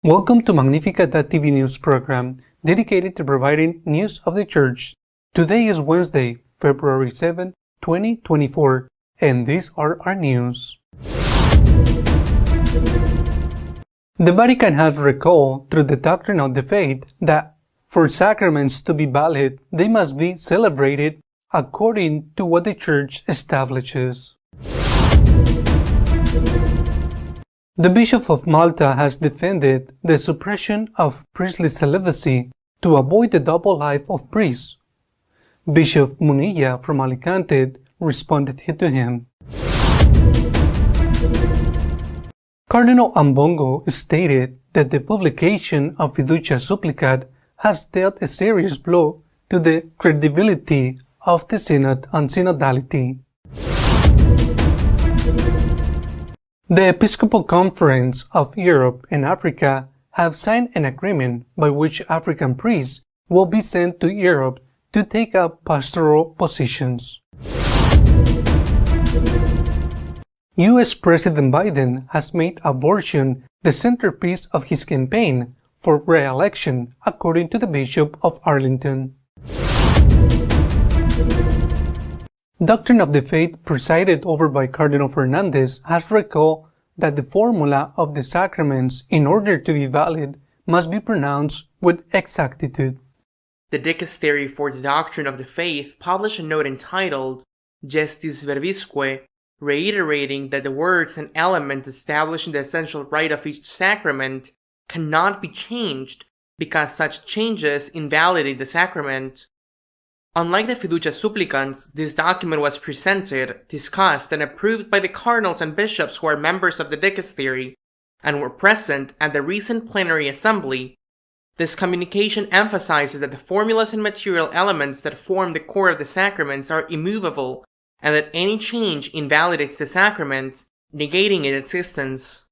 Welcome to Magnificat TV news program, dedicated to providing news of the Church. Today is Wednesday, February 7, 2024, and these are our news. The Vatican has recalled through the doctrine of the faith that for sacraments to be valid, they must be celebrated according to what the Church establishes. The Bishop of Malta has defended the suppression of priestly celibacy to avoid the double life of priests. Bishop Munilla from Alicante responded to him. Cardinal Ambongo stated that the publication of Fiducia Supplicat has dealt a serious blow to the credibility of the Synod on synodality. The Episcopal Conference of Europe and Africa have signed an agreement by which African priests will be sent to Europe to take up pastoral positions. U.S. President Biden has made abortion the centerpiece of his campaign for re-election, according to the Bishop of Arlington. Doctrine of the Faith, presided over by Cardinal Fernandez, has recalled that the formula of the sacraments, in order to be valid, must be pronounced with exactitude. The Dicastery for the Doctrine of the Faith published a note entitled Gestis Verbisque, reiterating that the words and elements establishing the essential rite of each sacrament cannot be changed because such changes invalidate the sacrament. Unlike the Fiducia Supplicans, this document was presented, discussed, and approved by the cardinals and bishops who are members of the dicastery and were present at the recent plenary assembly. This communication emphasizes that the formulas and material elements that form the core of the sacraments are immovable, and that any change invalidates the sacrament, negating its existence.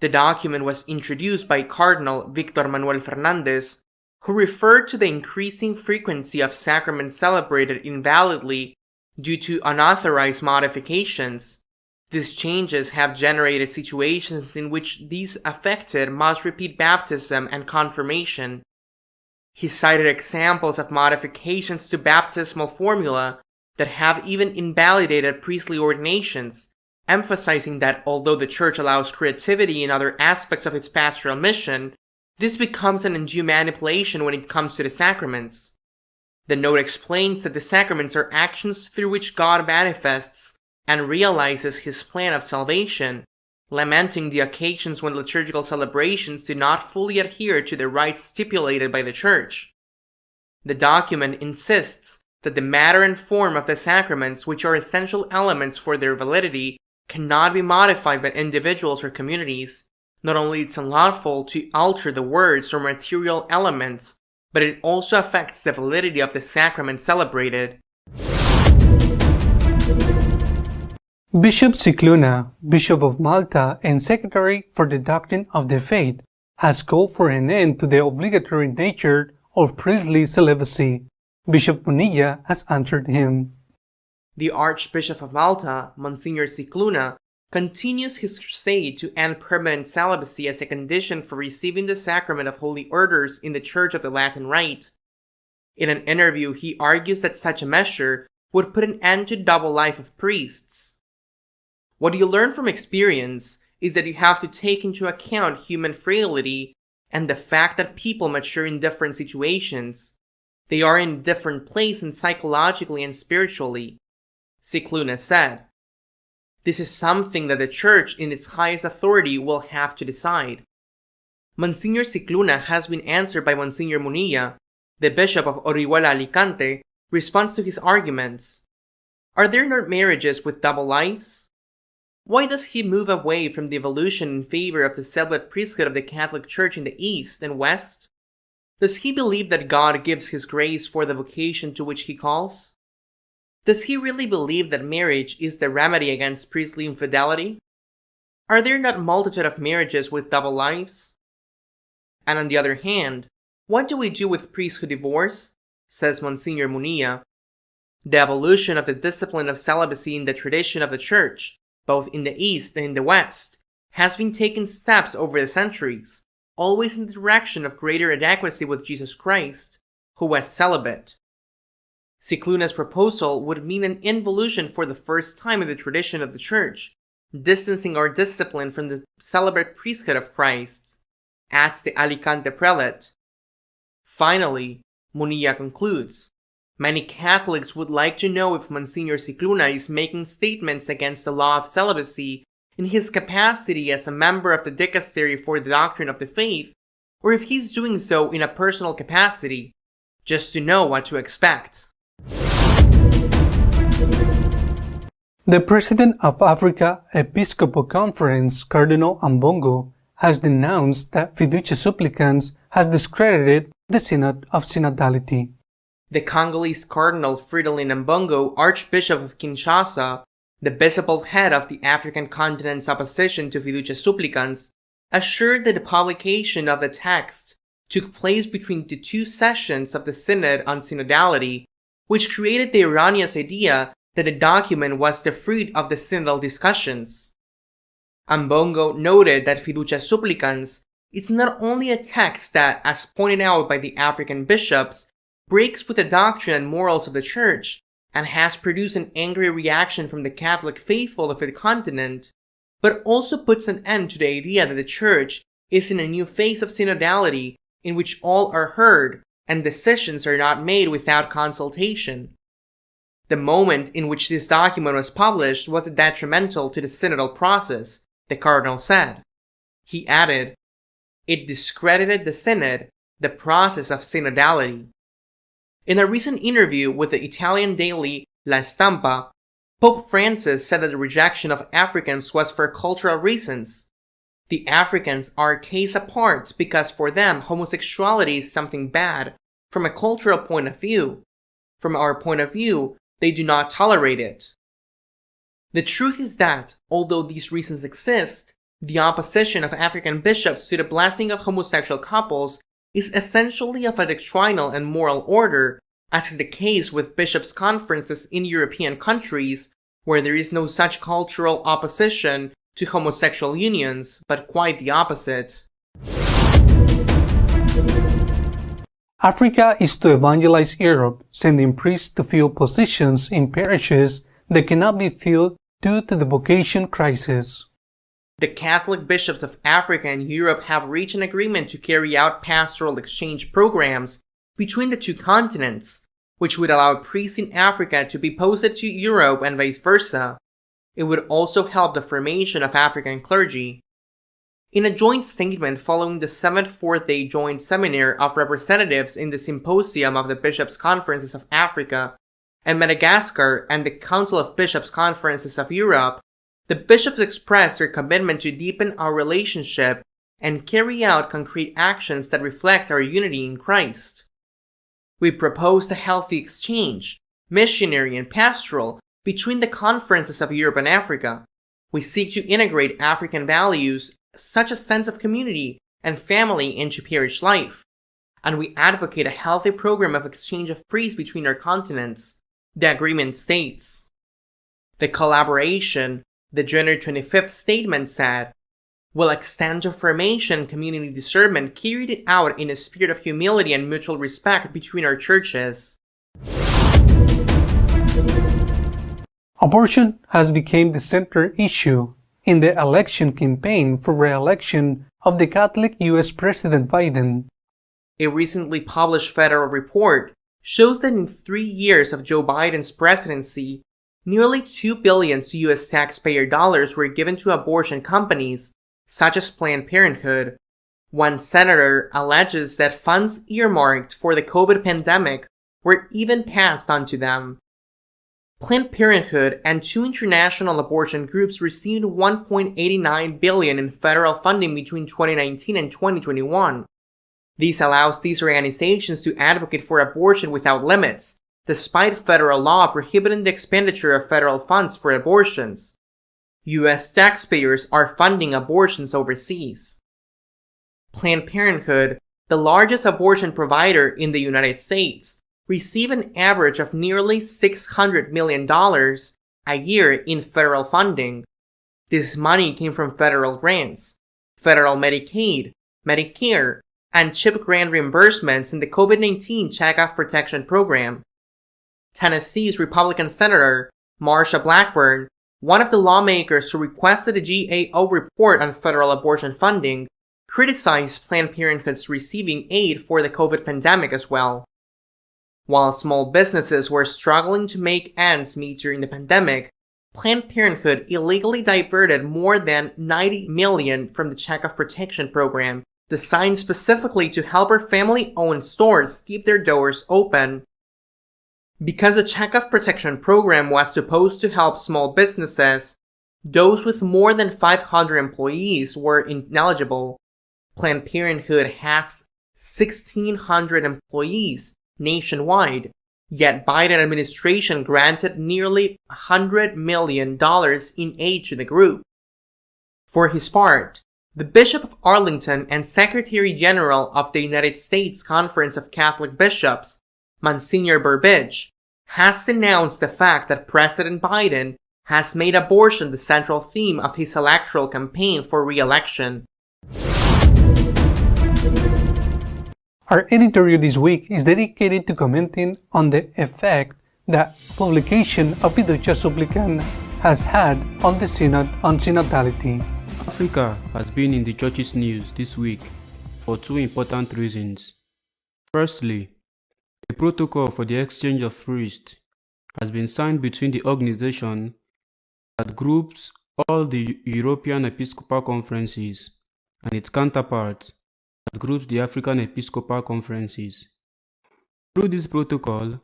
The document was introduced by Cardinal Victor Manuel Fernandez, who referred to the increasing frequency of sacraments celebrated invalidly due to unauthorized modifications. These changes have generated situations in which these affected must repeat baptism and confirmation. He cited examples of modifications to baptismal formula that have even invalidated priestly ordinations, emphasizing that although the Church allows creativity in other aspects of its pastoral mission, this becomes an undue manipulation when it comes to the sacraments. The note explains that the sacraments are actions through which God manifests and realizes His plan of salvation, lamenting the occasions when liturgical celebrations do not fully adhere to the rites stipulated by the Church. The document insists that the matter and form of the sacraments, which are essential elements for their validity, cannot be modified by individuals or communities. Not only is it unlawful to alter the words or material elements, but it also affects the validity of the sacrament celebrated. Bishop Cuna, Bishop of Malta and Secretary for the Doctrine of the Faith, has called for an end to the obligatory nature of priestly celibacy. Bishop Munilla has answered him. The Archbishop of Malta, Monsignor Cuna, continues his crusade to end permanent celibacy as a condition for receiving the sacrament of holy orders in the Church of the Latin Rite. In an interview, he argues that such a measure would put an end to the double life of priests. What you learn from experience is that you have to take into account human frailty and the fact that people mature in different situations. They are in a different place and psychologically and spiritually, Cuna said. This is something that the Church in its highest authority will have to decide. Monsignor Cuna has been answered by Monsignor Munilla, the Bishop of Orihuela Alicante, responds to his arguments. Are there not marriages with double lives? Why does he move away from the evolution in favor of the celibate priesthood of the Catholic Church in the East and West? Does he believe that God gives his grace for the vocation to which he calls? Does he really believe that marriage is the remedy against priestly infidelity? Are there not a multitude of marriages with double lives? And on the other hand, what do we do with priests who divorce, says Monsignor Munilla. The evolution of the discipline of celibacy in the tradition of the Church, both in the East and in the West, has been taking steps over the centuries, always in the direction of greater adequacy with Jesus Christ, who was celibate. Cicluna's proposal would mean an involution for the first time in the tradition of the Church, distancing our discipline from the celibate priesthood of Christ, adds the Alicante prelate. Finally, Munilla concludes, many Catholics would like to know if Monsignor Cicluna is making statements against the law of celibacy in his capacity as a member of the Dicastery for the Doctrine of the Faith, or if he's doing so in a personal capacity, just to know what to expect. The President of Africa Episcopal Conference, Cardinal Ambongo, has denounced that Fiducia Supplicans has discredited the Synod of Synodality. The Congolese Cardinal Fridolin Ambongo, Archbishop of Kinshasa, the visible head of the African continent's opposition to Fiducia Supplicans, assured that the publication of the text took place between the two sessions of the Synod on Synodality, which created the erroneous idea that the document was the fruit of the synodal discussions. Ambongo noted that Fiducia Supplicans is not only a text that, as pointed out by the African bishops, breaks with the doctrine and morals of the Church, and has produced an angry reaction from the Catholic faithful of the continent, but also puts an end to the idea that the Church is in a new phase of synodality in which all are heard and decisions are not made without consultation. The moment in which this document was published was detrimental to the synodal process, the Cardinal said. He added, it discredited the Synod, the process of synodality. In a recent interview with the Italian daily La Stampa, Pope Francis said that the rejection of Africans was for cultural reasons. The Africans are a case apart because for them homosexuality is something bad from a cultural point of view. From our point of view, they do not tolerate it. The truth is that, although these reasons exist, the opposition of African bishops to the blessing of homosexual couples is essentially of a doctrinal and moral order, as is the case with bishops' conferences in European countries, where there is no such cultural opposition to homosexual unions, but quite the opposite. Africa is to evangelize Europe, sending priests to fill positions in parishes that cannot be filled due to the vocation crisis. The Catholic bishops of Africa and Europe have reached an agreement to carry out pastoral exchange programs between the two continents, which would allow priests in Africa to be posted to Europe and vice versa. It would also help the formation of African clergy. In a joint statement following the 7th Fourth-day Joint Seminar of Representatives in the Symposium of the Bishops' Conferences of Africa and Madagascar and the Council of Bishops' Conferences of Europe, the bishops expressed their commitment to deepen our relationship and carry out concrete actions that reflect our unity in Christ. We proposed a healthy exchange, missionary and pastoral, between the conferences of Europe and Africa. We seek to integrate African values such as sense of community and family into parish life, and we advocate a healthy program of exchange of priests between our continents, the agreement states. The collaboration, the January 25th statement said, will extend to formation and community discernment carried out in a spirit of humility and mutual respect between our churches. Abortion has become the central issue in the election campaign for re-election of the Catholic U.S. President Biden. A recently published federal report shows that in 3 years of Joe Biden's presidency, nearly $2 billion U.S. taxpayer dollars were given to abortion companies, such as Planned Parenthood. One senator alleges that funds earmarked for the COVID pandemic were even passed on to them. Planned Parenthood and 2 international abortion groups received $1.89 billion in federal funding between 2019 and 2021. This allows these organizations to advocate for abortion without limits, despite federal law prohibiting the expenditure of federal funds for abortions. U.S. taxpayers are funding abortions overseas. Planned Parenthood, the largest abortion provider in the United States, receive an average of nearly $600 million a year in federal funding. This money came from federal grants, federal Medicaid, Medicare, and CHIP grant reimbursements in the COVID-19 Checkoff Protection Program. Tennessee's Republican Senator Marsha Blackburn, one of the lawmakers who requested a GAO report on federal abortion funding, criticized Planned Parenthood's receiving aid for the COVID pandemic as well. While small businesses were struggling to make ends meet during the pandemic, Planned Parenthood illegally diverted more than $90 million from the Checkoff Protection Program, designed specifically to help our family-owned stores keep their doors open. Because the Checkoff Protection Program was supposed to help small businesses, those with more than 500 employees were ineligible. Planned Parenthood has 1,600 employees nationwide, yet Biden administration granted nearly $100 million in aid to the group. For his part, the Bishop of Arlington and Secretary General of the United States Conference of Catholic Bishops, Monsignor Burbidge, has denounced the fact that President Biden has made abortion the central theme of his electoral campaign for re-election. Our editorial this week is dedicated to commenting on the effect that publication of Fiducia Supplicans has had on the Synod on synodality. Africa has been in the Church's news this week for two important reasons. Firstly, a protocol for the exchange of priests has been signed between the organization that groups all the European Episcopal Conferences and its counterpart that groups the African Episcopal Conferences. Through this protocol,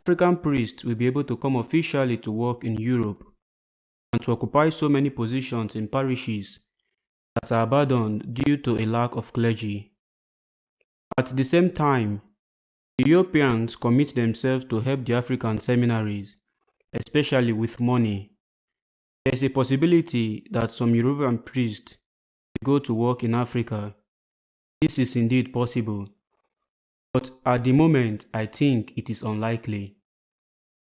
African priests will be able to come officially to work in Europe and to occupy so many positions in parishes that are abandoned due to a lack of clergy. At the same time, the Europeans commit themselves to help the African seminaries, especially with money. There is a possibility that some European priests will go to work in Africa. This is indeed possible, but at the moment I think it is unlikely.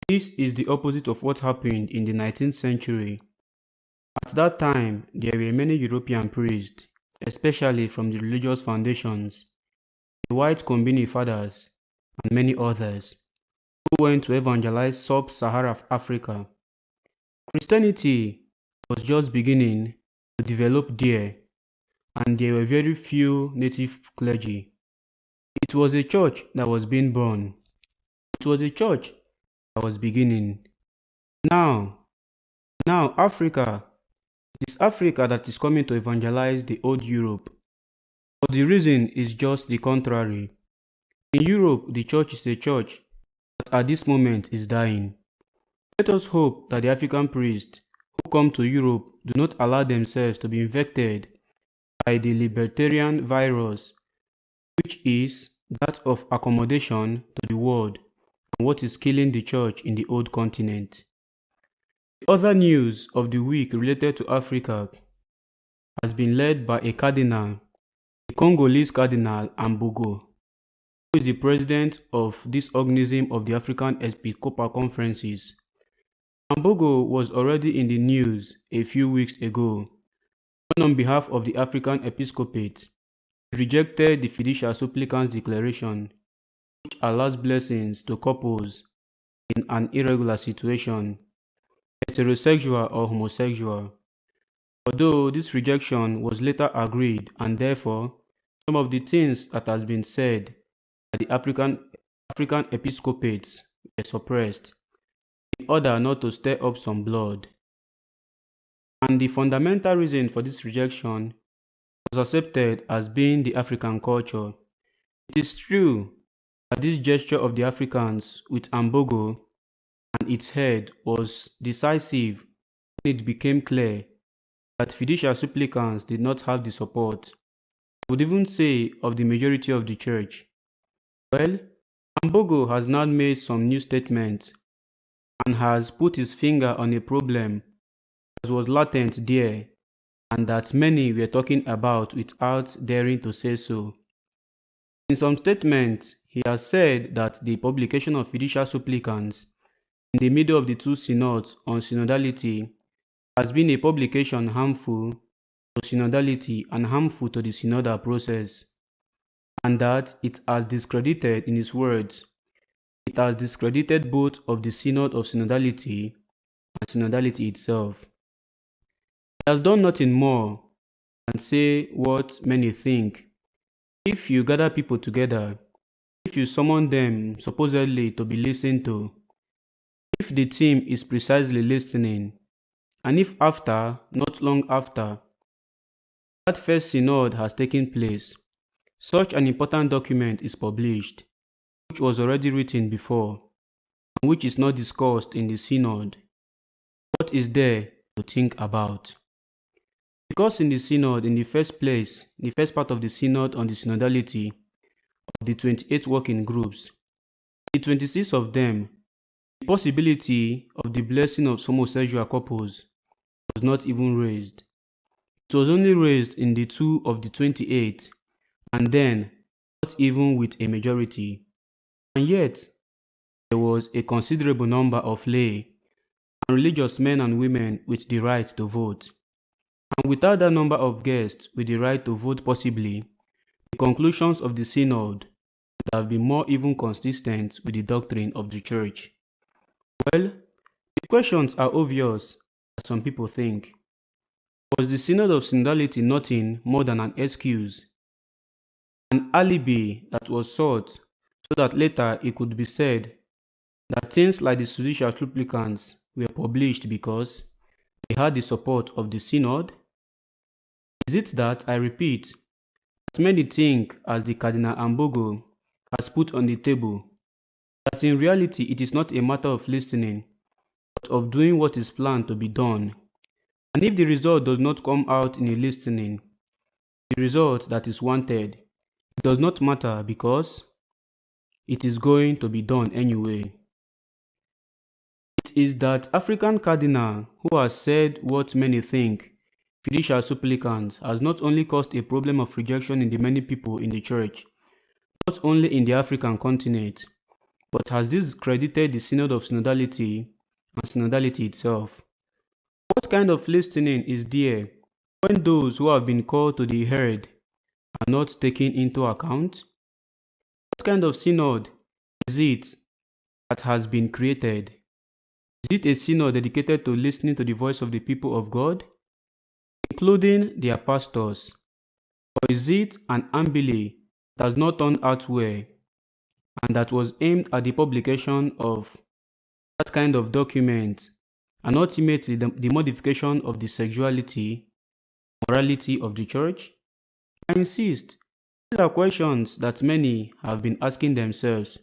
This is the opposite of what happened in the 19th century. At that time, there were many European priests, especially from the religious foundations, the White Combini Fathers, and many others, who went to evangelize sub-Saharan Africa. Christianity was just beginning to develop there, and there were very few native clergy. It was a church that was being born. It was a church that was beginning. Now Africa, it is Africa that is coming to evangelize the old Europe. But the reason is just the contrary. In Europe, the church is a church that at this moment is dying. Let us hope that the African priests who come to Europe do not allow themselves to be infected by the libertarian virus, which is that of accommodation to the world and what is killing the church in the old continent. The other news of the week related to Africa has been led by a cardinal, the Congolese Cardinal Ambongo, who is the president of this organism of the African Episcopal Conferences. Ambongo was already in the news a few weeks ago when, on behalf of the African Episcopate, he rejected the Fiducia Supplicans Declaration, which allows blessings to couples in an irregular situation, heterosexual or homosexual. Although this rejection was later agreed, and therefore some of the things that has been said by the African Episcopates were suppressed in order not to stir up some blood. And the fundamental reason for this rejection was accepted as being the African culture. It is true that this gesture of the Africans with Ambongo and its head was decisive when it became clear that Fiducia Supplicans did not have the support, I would even say, of the majority of the church. Well, Ambongo has now made some new statements and has put his finger on a problem that was latent there and that many were talking about without daring to say so. In some statements, he has said that the publication of fiducial supplicants in the middle of the two synods on synodality has been a publication harmful to synodality and harmful to the synodal process, and that it has discredited, in his words, it has discredited both of the synod of synodality and synodality itself. He has done nothing more than say what many think. If you gather people together, if you summon them supposedly to be listened to, if the team is precisely listening, and if after, not long after, that first synod has taken place, such an important document is published, which was already written before, and which is not discussed in the synod, what is there to think about? Because in the synod, in the first place, the first part of the synod on the synodality of the 28 working groups, the 26 of them, the possibility of the blessing of homosexual couples was not even raised. It was only raised in the 2 of the 28, and then not even with a majority. And yet, there was a considerable number of lay and religious men and women with the right to vote. And without that number of guests with the right to vote possibly, the conclusions of the synod would have been more even consistent with the doctrine of the Church. Well, the questions are obvious, as some people think. Was the Synod of Synodality nothing more than an excuse, an alibi that was sought so that later it could be said that things like the judicial supplicants were published because they had the support of the Synod? Is it that, I repeat, that many think, as the Cardinal Ambongo has put on the table, that in reality it is not a matter of listening, but of doing what is planned to be done? And if the result does not come out in a listening, the result that is wanted, it does not matter because it is going to be done anyway. It is that African cardinal who has said what many think fiducial supplicants has not only caused a problem of rejection in the many people in the Church, not only in the African continent, but has discredited the Synod of Synodality and Synodality itself. What kind of listening is there when those who have been called to the herd are not taken into account? What kind of synod is it that has been created? Is it a synod dedicated to listening to the voice of the people of God, including their pastors? Or is it an ambile that has not turned out well and that was aimed at the publication of that kind of document and ultimately the modification of the sexuality, morality of the Church? I insist, these are questions that many have been asking themselves,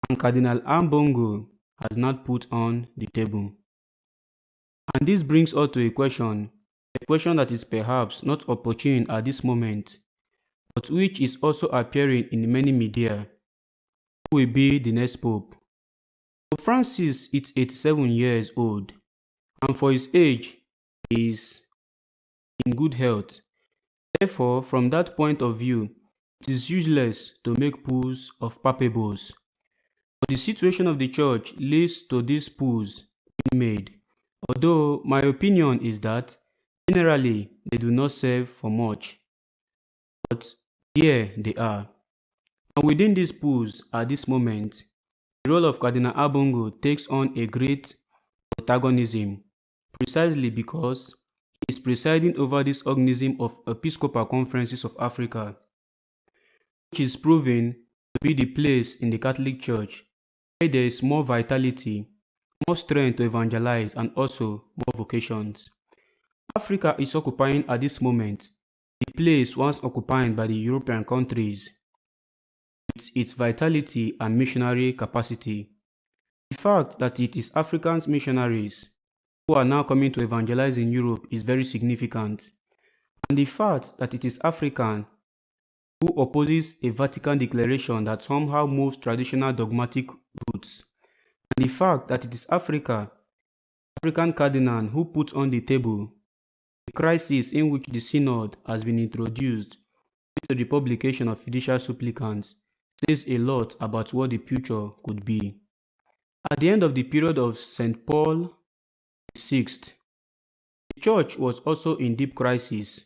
and Cardinal Ambongo has not put on the table. And this brings us to a question that is perhaps not opportune at this moment, but which is also appearing in many media. Who will be the next Pope? Pope Francis is 87 years old, and for his age, he is in good health. Therefore, from that point of view, it is useless to make pools of papables. But the situation of the Church leads to these pools being made, although my opinion is that generally they do not serve for much. But here they are. And within these pools at this moment, the role of Cardinal Ambongo takes on a great protagonism, precisely because he is presiding over this organism of Episcopal Conferences of Africa, which is proven to be the place in the Catholic Church where there is more vitality, more strength to evangelize, and also more vocations. Africa is occupying at this moment the place once occupied by the European countries with its vitality and missionary capacity. The fact that it is African missionaries who are now coming to evangelize in Europe is very significant, and the fact that it is African who opposes a Vatican declaration that somehow moves traditional dogmatic roots, and the fact that it is African cardinal who puts on the table the crisis in which the synod has been introduced into the publication of fiducial supplicants says a lot about what the future could be. At the end of the period of St. Paul VI, the Church was also in deep crisis.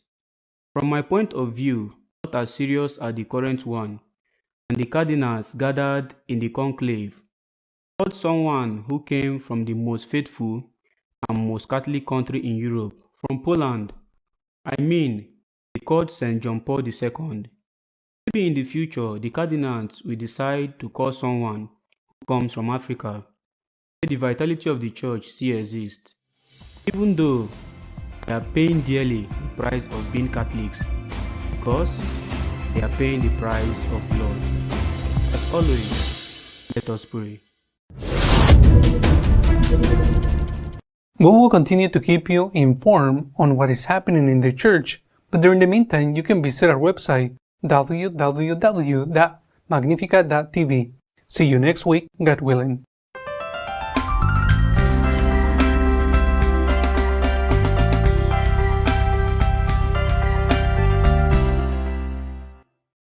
From my point of view, not as serious as the current one, and the cardinals gathered in the conclave called someone who came from the most faithful and most Catholic country in Europe, from Poland. I mean, they called St. John Paul II. Maybe in the future, the cardinals will decide to call someone who comes from Africa, where the vitality of the Church still exists, even though they are paying dearly the price of being Catholics, because they are paying the price of blood. As always, let us pray. We will continue to keep you informed on what is happening in the Church, but during the meantime, you can visit our website www.magnificat.tv. See you next week, God willing.